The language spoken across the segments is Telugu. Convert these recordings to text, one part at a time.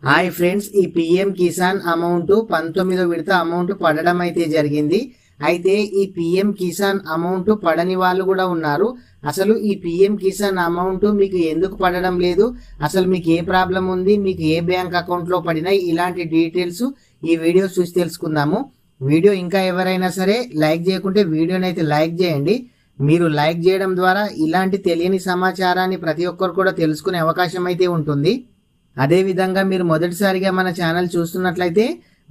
హాయ్ ఫ్రెండ్స్, ఈ పిఎం కిసాన్ అమౌంట్ 19వ విడత అమౌంట్ పడడం అయితే జరిగింది. అయితే ఈ పిఎం కిసాన్ అమౌంట్ పడని వాళ్ళు కూడా ఉన్నారు. అసలు ఈ పిఎం కిసాన్ అమౌంట్ మీకు ఎందుకు పడడం లేదు, అసలు మీకు ఏ ప్రాబ్లం ఉంది, మీకు ఏ బ్యాంక్ అకౌంట్లో పడినాయి, ఇలాంటి డీటెయిల్స్ ఈ వీడియో చూసి తెలుసుకుందాము. వీడియో ఇంకా ఎవరైనా సరే లైక్ చేయకుంటే వీడియోని అయితే లైక్ చేయండి. మీరు లైక్ చేయడం ద్వారా ఇలాంటి తెలియని సమాచారాన్ని ప్రతి ఒక్కరు కూడా తెలుసుకునే అవకాశం అయితే ఉంటుంది. అదేవిధంగా మీరు మొదటిసారిగా మన ఛానల్ చూస్తున్నట్లయితే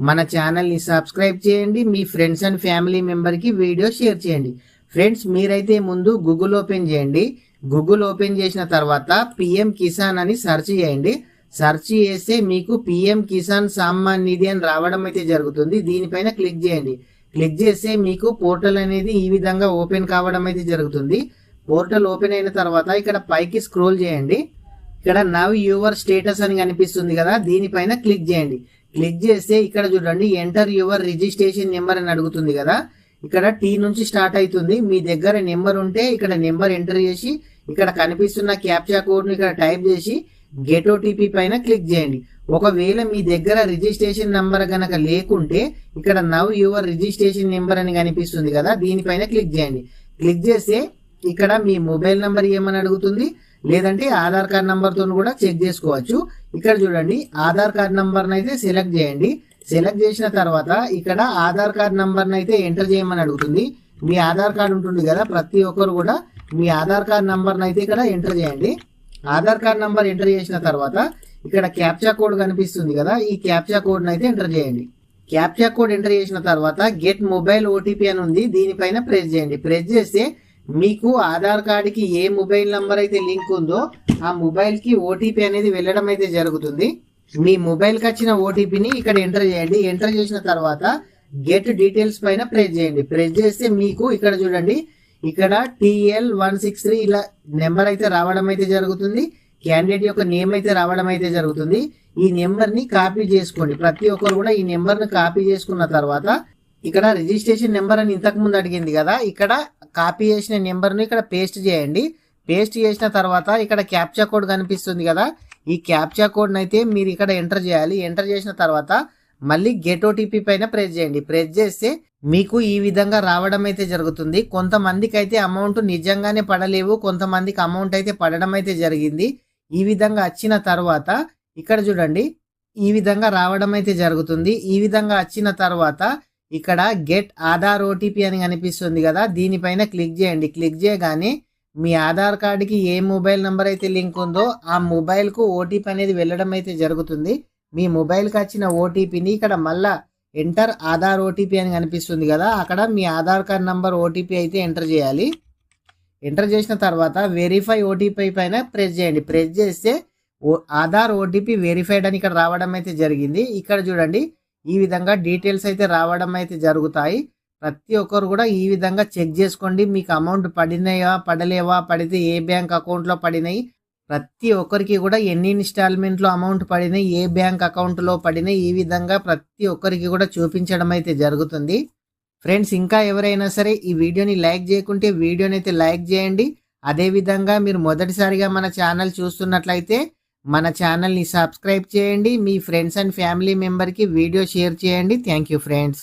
మన ఛానల్ని సబ్స్క్రైబ్ చేయండి. మీ ఫ్రెండ్స్ అండ్ ఫ్యామిలీ మెంబర్కి వీడియో షేర్ చేయండి. ఫ్రెండ్స్, మీరైతే ముందు గూగుల్ ఓపెన్ చేయండి. గూగుల్ ఓపెన్ చేసిన తర్వాత పిఎం కిసాన్ అని సెర్చ్ చేయండి. సెర్చ్ చేస్తే మీకు పిఎం కిసాన్ సమ్మాన్ నిధి అని రావడం అయితే జరుగుతుంది. దీనిపైన క్లిక్ చేయండి. క్లిక్ చేస్తే మీకు పోర్టల్ అనేది ఈ విధంగా ఓపెన్ కావడం అయితే జరుగుతుంది. పోర్టల్ ఓపెన్ అయిన తర్వాత ఇక్కడ పైకి స్క్రోల్ చేయండి. ఇక్కడ నవ్ యువర్ స్టేటస్ అని కనిపిస్తుంది కదా, దీనిపైన క్లిక్ చేయండి. క్లిక్ చేస్తే ఇక్కడ చూడండి ఎంటర్ యువర్ రిజిస్ట్రేషన్ నెంబర్ అని అడుగుతుంది కదా. ఇక్కడ టీ నుంచి స్టార్ట్ అవుతుంది. మీ దగ్గర నెంబర్ ఉంటే ఇక్కడ నెంబర్ ఎంటర్ చేసి ఇక్కడ కనిపిస్తున్న క్యాప్చా కోడ్ ని ఇక్కడ టైప్ చేసి గెట్ ఓటీపీ పైన క్లిక్ చేయండి. ఒకవేళ మీ దగ్గర రిజిస్ట్రేషన్ నెంబర్ గనక లేకుంటే ఇక్కడ నవ్ యువర్ రిజిస్ట్రేషన్ నెంబర్ అని కనిపిస్తుంది కదా, దీనిపైన క్లిక్ చేయండి. క్లిక్ చేస్తే ఇక్కడ మీ మొబైల్ నంబర్ ఏమని అడుగుతుంది, లేదంటే ఆధార్ కార్డ్ నంబర్ తో కూడా చెక్ చేసుకోవచ్చు. ఇక్కడ చూడండి ఆధార్ కార్డ్ నంబర్ అయితే సెలెక్ట్ చేయండి. సెలెక్ట్ చేసిన తర్వాత ఇక్కడ ఆధార్ కార్డ్ నంబర్ అయితే ఎంటర్ చేయమని అడుగుతుంది. మీ ఆధార్ కార్డ్ ఉంటుంది కదా, ప్రతి ఒక్కరు కూడా మీ ఆధార్ కార్డ్ నంబర్ అయితే ఇక్కడ ఎంటర్ చేయండి. ఆధార్ కార్డ్ నంబర్ ఎంటర్ చేసిన తర్వాత ఇక్కడ క్యాప్చా కోడ్ కనిపిస్తుంది కదా, ఈ క్యాప్చా కోడ్ అయితే ఎంటర్ చేయండి. క్యాప్చా కోడ్ ఎంటర్ చేసిన తర్వాత గెట్ మొబైల్ ఓటీపీ అని ఉంది, దీనిపైన ప్రెస్ చేయండి. ప్రెస్ చేస్తే మీకు ఆధార్ కార్డుకి ఏ మొబైల్ నంబర్ అయితే లింక్ ఉందో ఆ మొబైల్ కి ఓటీపీ అనేది వెళ్ళడం అయితే జరుగుతుంది. మీ మొబైల్ కి వచ్చిన ఓటీపీని ఇక్కడ ఎంటర్ చేయండి. ఎంటర్ చేసిన తర్వాత గెట్ డీటెయిల్స్ పైన ప్రెస్ చేయండి. ప్రెస్ చేస్తే మీకు ఇక్కడ చూడండి ఇక్కడ TL163 ఇలా నెంబర్ అయితే రావడం అయితే జరుగుతుంది. క్యాండిడేట్ యొక్క నేమ్ అయితే రావడం అయితే జరుగుతుంది. ఈ నెంబర్ ని కాపీ చేసుకోండి. ప్రతి ఒక్కరు కూడా ఈ నెంబర్ ని కాపీ చేసుకున్న తర్వాత ఇక్కడ రిజిస్ట్రేషన్ నెంబర్ అని ఇంతకు ముందు అడిగింది కదా, ఇక్కడ కాపీ చేసిన నెంబర్ ని ఇక్కడ పేస్ట్ చేయండి. పేస్ట్ చేసిన తర్వాత ఇక్కడ క్యాప్చా కోడ్ కనిపిస్తుంది కదా, ఈ క్యాప్చా కోడ్ అయితే మీరు ఇక్కడ ఎంటర్ చేయాలి. ఎంటర్ చేసిన తర్వాత మళ్ళీ గెట్ ఓటీపీ పైన ప్రెస్ చేయండి. ప్రెస్ చేస్తే మీకు ఈ విధంగా రావడం అయితే జరుగుతుంది. కొంతమందికి అయితే అమౌంట్ నిజంగానే పడలేవు, కొంతమందికి అమౌంట్ అయితే పడడం అయితే జరిగింది. ఈ విధంగా వచ్చిన తర్వాత ఇక్కడ చూడండి ఈ విధంగా రావడం అయితే జరుగుతుంది. ఈ విధంగా వచ్చిన తర్వాత ఇక్కడ గెట్ ఆధార్ ఓటీపీ అని కనిపిస్తుంది కదా, దీనిపైన క్లిక్ చేయండి. క్లిక్ చేయగానే మీ ఆధార్ కార్డుకి ఏ మొబైల్ నంబర్ అయితే లింక్ ఉందో ఆ మొబైల్ కు ఓటీపీ అనేది వెళ్ళడం అయితే జరుగుతుంది. మీ మొబైల్ కి వచ్చిన ఓటీపీని ఇక్కడ మళ్ళా ఎంటర్ ఆధార్ ఓటీపీ అని కనిపిస్తుంది కదా, అక్కడ మీ ఆధార్ కార్డ్ నంబర్ ఓటీపీ అయితే ఎంటర్ చేయాలి. ఎంటర్ చేసిన తర్వాత వెరిఫై ఓటీపీ పైన ప్రెస్ చేయండి. ప్రెస్ చేస్తే ఆధార్ ఓటీపీ వెరిఫైడ్ అని ఇక్కడ రావడం అయితే జరిగింది. ఇక్కడ చూడండి ఈ విధంగా డీటెయిల్స్ అయితే రావడం అయితే జరుగుతాయి. ప్రతి ఒక్కరు కూడా ఈ విధంగా చెక్ చేసుకోండి. మీకు అమౌంట్ పడినాయా పడలేవా, పడితే ఏ బ్యాంక్ అకౌంట్లో పడినాయి, ప్రతి ఒక్కరికి కూడా ఎన్ని ఇన్స్టాల్మెంట్లో అమౌంట్ పడినాయి, ఏ బ్యాంక్ అకౌంట్లో పడినాయి, ఈ విధంగా ప్రతి ఒక్కరికి కూడా చూపించడం అయితే జరుగుతుంది. ఫ్రెండ్స్, ఇంకా ఎవరైనా సరే ఈ వీడియోని లైక్ చేయకుంటే వీడియోని అయితే లైక్ చేయండి. అదేవిధంగా మీరు మొదటిసారిగా మన ఛానల్ చూస్తున్నట్లయితే మన ఛానల్ని సబ్స్క్రైబ్ చేయండి. మీ ఫ్రెండ్స్ అండ్ ఫ్యామిలీ మెంబర్కి వీడియో షేర్ చేయండి. Thank you friends.